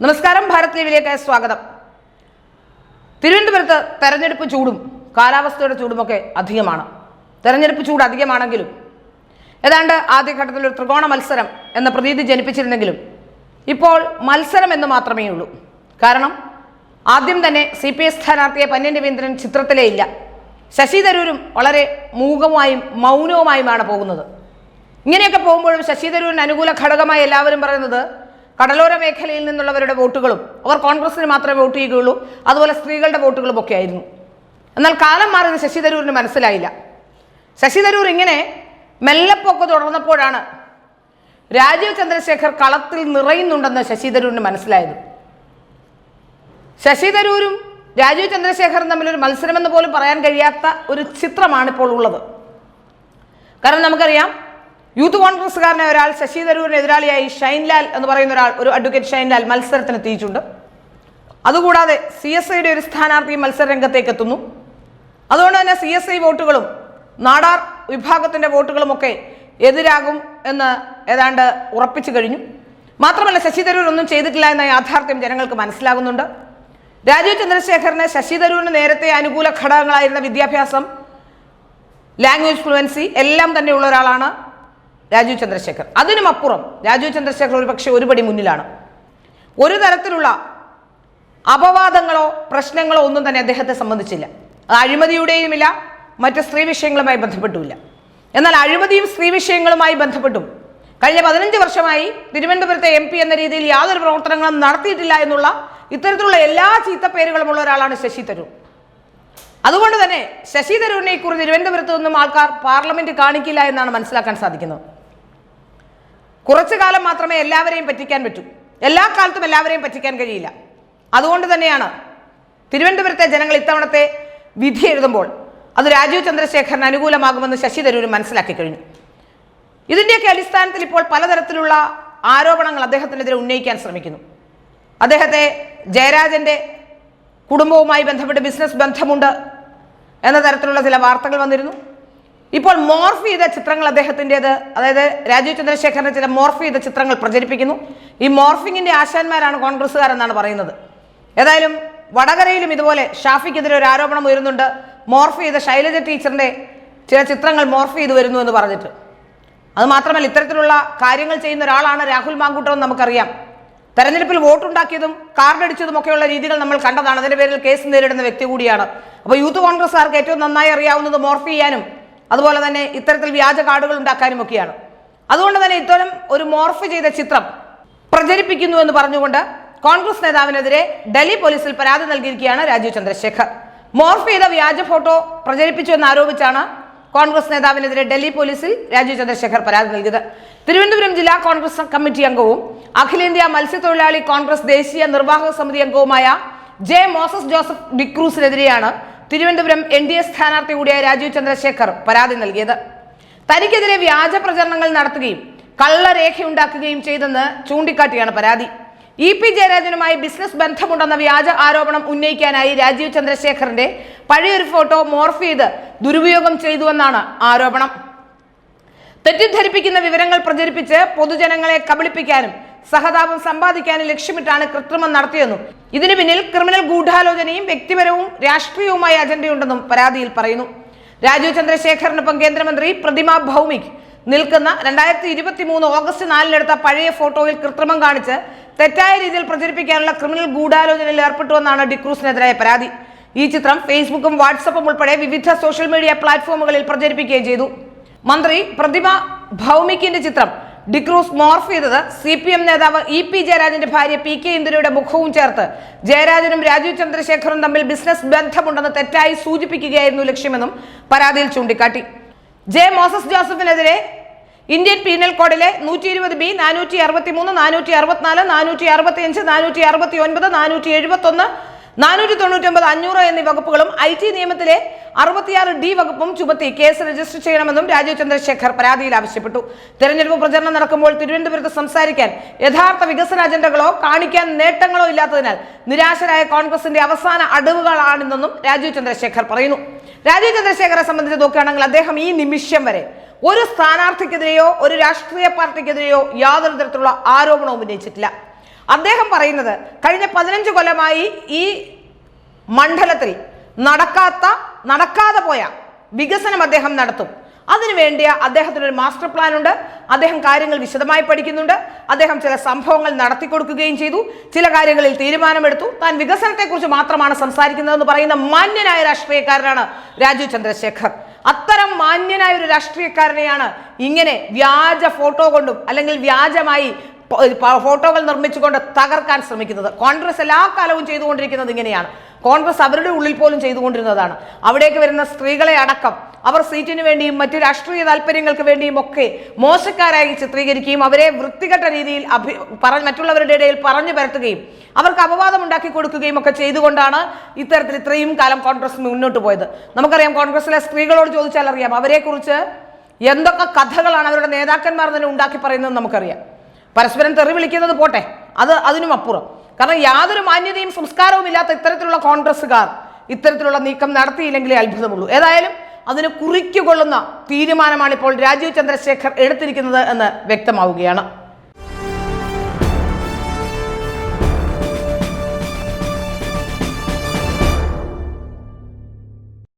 നമസ്കാരം, ഭാരത് ലീവിലേക്ക് സ്വാഗതം. തിരുവനന്തപുരത്ത് തെരഞ്ഞെടുപ്പ് ചൂടും കാലാവസ്ഥയുടെ ചൂടുമൊക്കെ അധികമാണ്. തെരഞ്ഞെടുപ്പ് ചൂട് അധികമാണെങ്കിലും ഏതാണ്ട് ആദ്യഘട്ടത്തിൽ ഒരു ത്രികോണ മത്സരം എന്ന പ്രതീതി ജനിപ്പിച്ചിരുന്നെങ്കിലും ഇപ്പോൾ മത്സരം എന്ന് മാത്രമേ ഉള്ളൂ. കാരണം ആദ്യം തന്നെ CPI സ്ഥാനാർത്ഥിയെ പന്ന്യൻ രവീന്ദ്രൻ ചിത്രത്തിലേ ഇല്ല. ശശി തരൂരും വളരെ മൂകമായും മൗനവുമായുമാണ് പോകുന്നത്. ഇങ്ങനെയൊക്കെ പോകുമ്പോഴും ശശി തരൂരിന് അനുകൂല ഘടകമായി എല്ലാവരും പറയുന്നത് കടലോര മേഖലയിൽ നിന്നുള്ളവരുടെ വോട്ടുകളും അവർ കോൺഗ്രസിന് മാത്രമേ വോട്ട് ചെയ്യുകയുള്ളൂ, അതുപോലെ സ്ത്രീകളുടെ വോട്ടുകളും ഒക്കെ ആയിരുന്നു. എന്നാൽ കാലം മാറിയത് ശശി തരൂരിന് മനസ്സിലായില്ല. ശശി തരൂർ ഇങ്ങനെ മെല്ലപ്പൊക്കെ തുടർന്നപ്പോഴാണ് രാജീവ് ചന്ദ്രശേഖർ കളത്തിൽ നിറയുന്നുണ്ടെന്ന് ശശി തരൂരിന് മനസ്സിലായത്. ശശി തരൂരും രാജീവ് ചന്ദ്രശേഖറും തമ്മിലൊരു മത്സരമെന്ന് പോലും പറയാൻ കഴിയാത്ത ഒരു ചിത്രമാണ് ഇപ്പോൾ ഉള്ളത്. കാരണം നമുക്കറിയാം, യൂത്ത് കോൺഗ്രസ്സുകാരനെ ഒരാൾ ശശി തരൂരിന് എതിരാളിയായി ഷൈൻലാൽ എന്ന് പറയുന്ന ഒരാൾ, ഒരു അഡ്വക്കേറ്റ് ഷൈൻലാൽ മത്സരത്തിന് എത്തിയിട്ടുണ്ട്. അതുകൂടാതെ CSIയുടെ ഒരു സ്ഥാനാർത്ഥി മത്സര രംഗത്തേക്ക് എത്തുന്നു. അതുകൊണ്ട് തന്നെ CSI വോട്ടുകളും നാടാർ വിഭാഗത്തിന്റെ വോട്ടുകളുമൊക്കെ എതിരാകും എന്ന് ഏതാണ്ട് ഉറപ്പിച്ചു കഴിഞ്ഞു. മാത്രമല്ല, ശശി തരൂർ ഒന്നും ചെയ്തിട്ടില്ല എന്ന യാഥാർത്ഥ്യം ജനങ്ങൾക്ക് മനസ്സിലാകുന്നുണ്ട്. രാജീവ് ചന്ദ്രശേഖറിന് ശശി തരൂരിന് നേരത്തെ അനുകൂല ഘടകങ്ങളായിരുന്ന വിദ്യാഭ്യാസം, ലാംഗ്വേജ് ഫ്ലുവൻസി എല്ലാം തന്നെയുള്ള ഒരാളാണ് രാജീവ് ചന്ദ്രശേഖർ. അതിനുമപ്പുറം രാജീവ് ചന്ദ്രശേഖർ ഒരുപക്ഷെ ഒരുപടി മുന്നിലാണ്. ഒരു തരത്തിലുള്ള അപവാദങ്ങളോ പ്രശ്നങ്ങളോ ഒന്നും തന്നെ അദ്ദേഹത്തെ സംബന്ധിച്ചില്ല. അത് അഴിമതിയുടെയുമില്ല, മറ്റ് സ്ത്രീ വിഷയങ്ങളുമായി ബന്ധപ്പെട്ടുമില്ല. എന്നാൽ അഴിമതിയും സ്ത്രീ വിഷയങ്ങളുമായി ബന്ധപ്പെട്ടും കഴിഞ്ഞ 15 വർഷമായി തിരുവനന്തപുരത്തെ MP എന്ന രീതിയിൽ യാതൊരു പ്രവർത്തനങ്ങളും നടത്തിയിട്ടില്ല എന്നുള്ള ഇത്തരത്തിലുള്ള എല്ലാ ചീത്തപ്പേരുകളുമുള്ള ഒരാളാണ് ശശി തരൂർ. അതുകൊണ്ട് തന്നെ ശശി തരൂരിനെ കുറിച്ച് തിരുവനന്തപുരത്ത് നിന്നും ആൾക്കാർ പാർലമെന്റ് കാണിക്കില്ല എന്നാണ് മനസ്സിലാക്കാൻ സാധിക്കുന്നത്. കുറച്ചു കാലം മാത്രമേ എല്ലാവരെയും പറ്റിക്കാൻ പറ്റൂ, എല്ലാ കാലത്തും എല്ലാവരെയും പറ്റിക്കാൻ കഴിയില്ല. അതുകൊണ്ട് തന്നെയാണ് തിരുവനന്തപുരത്തെ ജനങ്ങൾ ഇത്തവണത്തെ വിധി എഴുതുമ്പോൾ അത് രാജീവ് ചന്ദ്രശേഖറിന് അനുകൂലമാകുമെന്ന് ശശി തരൂർ മനസ്സിലാക്കി കഴിഞ്ഞു. ഇതിൻ്റെയൊക്കെ അടിസ്ഥാനത്തിൽ ഇപ്പോൾ പലതരത്തിലുള്ള ആരോപണങ്ങൾ അദ്ദേഹത്തിനെതിരെ ഉന്നയിക്കാൻ ശ്രമിക്കുന്നു. അദ്ദേഹത്തെ ജയരാജന്റെ കുടുംബവുമായി ബന്ധപ്പെട്ട് ബിസിനസ് ബന്ധമുണ്ട് എന്ന തരത്തിലുള്ള ചില വാർത്തകൾ വന്നിരുന്നു. ഇപ്പോൾ മോർഫ് ചെയ്ത ചിത്രങ്ങൾ അദ്ദേഹത്തിൻ്റെത്, അതായത് രാജീവ് ചന്ദ്രശേഖറിന്റെ ചില മോർഫ് ചെയ്ത ചിത്രങ്ങൾ പ്രചരിപ്പിക്കുന്നു. ഈ മോർഫിങ്ങിന്റെ ആശാന്മാരാണ് കോൺഗ്രസ്സുകാരെന്നാണ് പറയുന്നത്. ഏതായാലും വടകരയിലും ഇതുപോലെ ഷാഫിക്കെതിരെ ഒരു ആരോപണം ഉയരുന്നുണ്ട്. മോർഫ് ചെയ്ത ശൈലജ ടീച്ചറിന്റെ ചില ചിത്രങ്ങൾ മോർഫ് ചെയ്തു വരുന്നു എന്ന് പറഞ്ഞിട്ട്. അത് മാത്രമല്ല, ഇത്തരത്തിലുള്ള കാര്യങ്ങൾ ചെയ്യുന്ന ഒരാളാണ് രാഹുൽ മാങ്കൂട്ടം എന്ന് നമുക്കറിയാം. തെരഞ്ഞെടുപ്പിൽ വോട്ടുണ്ടാക്കിയതും കാർഡടിച്ചതും ഒക്കെയുള്ള രീതികൾ നമ്മൾ കണ്ടതാണ്. അതിന്റെ പേരിൽ കേസ് നേരിടുന്ന വ്യക്തി കൂടിയാണ്. അപ്പോൾ യൂത്ത് കോൺഗ്രസ്സുകാർക്ക് ഏറ്റവും നന്നായി അറിയാവുന്നത് മോർഫ് ചെയ്യാനും അതുപോലെ തന്നെ ഇത്തരത്തിൽ വ്യാജ കാർഡുകൾ ഉണ്ടാക്കാനും ഒക്കെയാണ്. അതുകൊണ്ട് തന്നെ ഇത്തരം ഒരു മോർഫ് ചെയ്ത ചിത്രം പ്രചരിപ്പിക്കുന്നു എന്ന് പറഞ്ഞുകൊണ്ട് കോൺഗ്രസ് നേതാവിനെതിരെ ഡൽഹി പോലീസിൽ പരാതി നൽകിയിരിക്കുകയാണ് രാജീവ് ചന്ദ്രശേഖർ. മോർഫ് ചെയ്ത വ്യാജ ഫോട്ടോ പ്രചരിപ്പിച്ചു എന്നാരോപിച്ചാണ് കോൺഗ്രസ് നേതാവിനെതിരെ ഡൽഹി പോലീസിൽ രാജീവ് ചന്ദ്രശേഖർ പരാതി നൽകിയത്. തിരുവനന്തപുരം ജില്ലാ കോൺഗ്രസ് കമ്മിറ്റി അംഗവും അഖിലേന്ത്യാ മത്സ്യത്തൊഴിലാളി കോൺഗ്രസ് ദേശീയ നിർവാഹക സമിതി അംഗവുമായ ജെ മോസസ് ജോസഫ് ഡിക്രൂസിനെതിരെയാണ് തിരുവനന്തപുരം NDA സ്ഥാനാർത്ഥി കൂടിയായ രാജീവ് ചന്ദ്രശേഖർ പരാതി നൽകിയത്. തനിക്കെതിരെ വ്യാജ പ്രചരണങ്ങൾ നടത്തുകയും കള്ളരേഖയുണ്ടാക്കുകയും ചെയ്തെന്ന് ചൂണ്ടിക്കാട്ടിയാണ് പരാതി. EP ജയരാജനുമായി ബിസിനസ് ബന്ധമുണ്ടെന്ന വ്യാജ ആരോപണം ഉന്നയിക്കാനായി രാജീവ് ചന്ദ്രശേഖറിന്റെ പഴയൊരു ഫോട്ടോ മോർഫ് ചെയ്ത് ദുരുപയോഗം ചെയ്തുവെന്നാണ് ആരോപണം. തെറ്റിദ്ധരിപ്പിക്കുന്ന വിവരങ്ങൾ പ്രചരിപ്പിച്ച് പൊതുജനങ്ങളെ കബളിപ്പിക്കാനും സഹതാപം സമ്പാദിക്കാനും ലക്ഷ്യമിട്ടാണ് കൃത്രിമം നടത്തിയെന്നും ഇതിനു പിന്നിൽ ക്രിമിനൽ ഗൂഢാലോചനയും വ്യക്തിപരവും രാഷ്ട്രീയവുമായ അജണ്ടയുണ്ടെന്നും പരാതിയിൽ പറയുന്നു. രാജീവ് ചന്ദ്രശേഖറിനൊപ്പം കേന്ദ്രമന്ത്രി പ്രതിമ ഭൗമിക് നിൽക്കുന്ന 2023 ഓഗസ്റ്റ് 4 എടുത്ത പഴയ ഫോട്ടോയിൽ കൃത്രിമം കാണിച്ച് തെറ്റായ രീതിയിൽ പ്രചരിപ്പിക്കാനുള്ള ക്രിമിനൽ ഗൂഢാലോചനയിൽ ഏർപ്പെട്ടുവെന്നാണ് ഡിക്രൂസിനെതിരായ പരാതി. ഈ ചിത്രം ഫേസ്ബുക്കും വാട്സപ്പും ഉൾപ്പെടെ വിവിധ സോഷ്യൽ മീഡിയ പ്ലാറ്റ്ഫോമുകളിൽ പ്രചരിപ്പിക്കുകയും ചെയ്തു. മന്ത്രി പ്രതിമ ഭൗമിക്കിന്റെ ചിത്രം ഡിക്രൂസ് മോർഫ് ചെയ്തത് CPM നേതാവ് EP ജയരാജന്റെ ഭാര്യ PK ഇന്ദിരയുടെ മുഖവും ചേർത്ത് ജയരാജനും രാജീവ് ചന്ദ്രശേഖറും തമ്മിൽ ബിസിനസ് ബന്ധമുണ്ടെന്ന് തെറ്റായി സൂചിപ്പിക്കുകയായിരുന്നു ലക്ഷ്യമെന്നും പരാതിയിൽ ചൂണ്ടിക്കാട്ടി. ജെ മോസസ് ജോസഫിനെതിരെ ഇന്ത്യൻ പീനൽ കോഡിലെ 120B, 463, 464, 465, 469, 471, 499, 500 എന്നീ വകുപ്പുകളും IT നിയമത്തിലെ 66D വകുപ്പും ചുമത്തി കേസ് രജിസ്റ്റർ ചെയ്യണമെന്നും രാജീവ് ചന്ദ്രശേഖർ പരാതിയിൽ ആവശ്യപ്പെട്ടു. തെരഞ്ഞെടുപ്പ് പ്രചരണം നടക്കുമ്പോൾ തിരുവനന്തപുരത്ത് സംസാരിക്കാൻ യഥാർത്ഥ വികസന അജണ്ടകളോ കാണിക്കാൻ നേട്ടങ്ങളോ ഇല്ലാത്തതിനാൽ നിരാശരായ കോൺഗ്രസിന്റെ അവസാന അടവുകളാണെന്നും രാജീവ് ചന്ദ്രശേഖർ പറയുന്നു. രാജീവ് ചന്ദ്രശേഖരെ സംബന്ധിച്ച് നോക്കുകയാണെങ്കിൽ അദ്ദേഹം ഈ നിമിഷം വരെ ഒരു സ്ഥാനാർത്ഥിക്കെതിരെയോ ഒരു രാഷ്ട്രീയ പാർട്ടിക്കെതിരെയോ യാതൊരു തരത്തിലുള്ള ആരോപണവും ഉന്നയിച്ചിട്ടില്ല. അദ്ദേഹം പറയുന്നത് കഴിഞ്ഞ 15 കൊല്ലമായി ഈ മണ്ഡലത്തിൽ നടക്കാതെ പോയ വികസനം അദ്ദേഹം നടത്തും. അതിനുവേണ്ടിയ അദ്ദേഹത്തിനൊരു മാസ്റ്റർ പ്ലാൻ ഉണ്ട്. അദ്ദേഹം കാര്യങ്ങൾ വിശദമായി പഠിക്കുന്നുണ്ട്. അദ്ദേഹം ചില സംഭവങ്ങൾ നടത്തിക്കൊടുക്കുകയും ചെയ്തു. ചില കാര്യങ്ങളിൽ തീരുമാനമെടുത്തു. താൻ വികസനത്തെക്കുറിച്ച് മാത്രമാണ് സംസാരിക്കുന്നതെന്ന് പറയുന്ന മാന്യനായ രാഷ്ട്രീയക്കാരനാണ് രാജീവ് ചന്ദ്രശേഖർ. അത്തരം മാന്യനായ ഒരു രാഷ്ട്രീയക്കാരനെയാണ് ഇങ്ങനെ വ്യാജ ഫോട്ടോ കൊണ്ടും അല്ലെങ്കിൽ വ്യാജമായി ഫോട്ടോകൾ നിർമ്മിച്ചുകൊണ്ട് തകർക്കാൻ ശ്രമിക്കുന്നത്. കോൺഗ്രസ് എല്ലാ കാലവും ചെയ്തുകൊണ്ടിരിക്കുന്നത് ഇങ്ങനെയാണ്. കോൺഗ്രസ് അവരുടെ ഉള്ളിൽ പോലും ചെയ്തുകൊണ്ടിരുന്നതാണ്. അവിടേക്ക് വരുന്ന സ്ത്രീകളെ അടക്കം അവർ സീറ്റിന് വേണ്ടിയും മറ്റു രാഷ്ട്രീയ താല്പര്യങ്ങൾക്ക് വേണ്ടിയും ഒക്കെ മോശക്കാരായി ചിത്രീകരിക്കുകയും അവരെ വൃത്തികെട്ട രീതിയിൽ മറ്റുള്ളവരുടെ ഇടയിൽ പറഞ്ഞു പരത്തുകയും അവർക്ക് അപവാദം ഉണ്ടാക്കി കൊടുക്കുകയും ഒക്കെ ചെയ്തുകൊണ്ടാണ് ഇത്തരത്തിൽ ഇത്രയും കാലം കോൺഗ്രസ് മുന്നോട്ട് പോയത്. നമുക്കറിയാം, കോൺഗ്രസിലെ സ്ത്രീകളോട് ചോദിച്ചാൽ അറിയാം അവരെക്കുറിച്ച് എന്തൊക്കെ കഥകളാണ് അവരുടെ നേതാക്കന്മാർ തന്നെ ഉണ്ടാക്കി പറയുന്നത് നമുക്കറിയാം. പരസ്പരം തെറി വിളിക്കുന്നത് പോട്ടെ, അതിനും അപ്പുറം. കാരണം യാതൊരു മാന്യതയും സംസ്കാരവും ഇല്ലാത്ത ഇത്തരത്തിലുള്ള കോൺഗ്രസ്സുകാർ ഇത്തരത്തിലുള്ള നീക്കം നടത്തിയില്ലെങ്കിലേ അത്ഭുതമുള്ളൂ. ഏതായാലും അതിന് കുറിക്കുകൊള്ളുന്ന തീരുമാനമാണ് ഇപ്പോൾ രാജീവ് ചന്ദ്രശേഖർ എടുത്തിരിക്കുന്നത് എന്ന് വ്യക്തമാവുകയാണ്.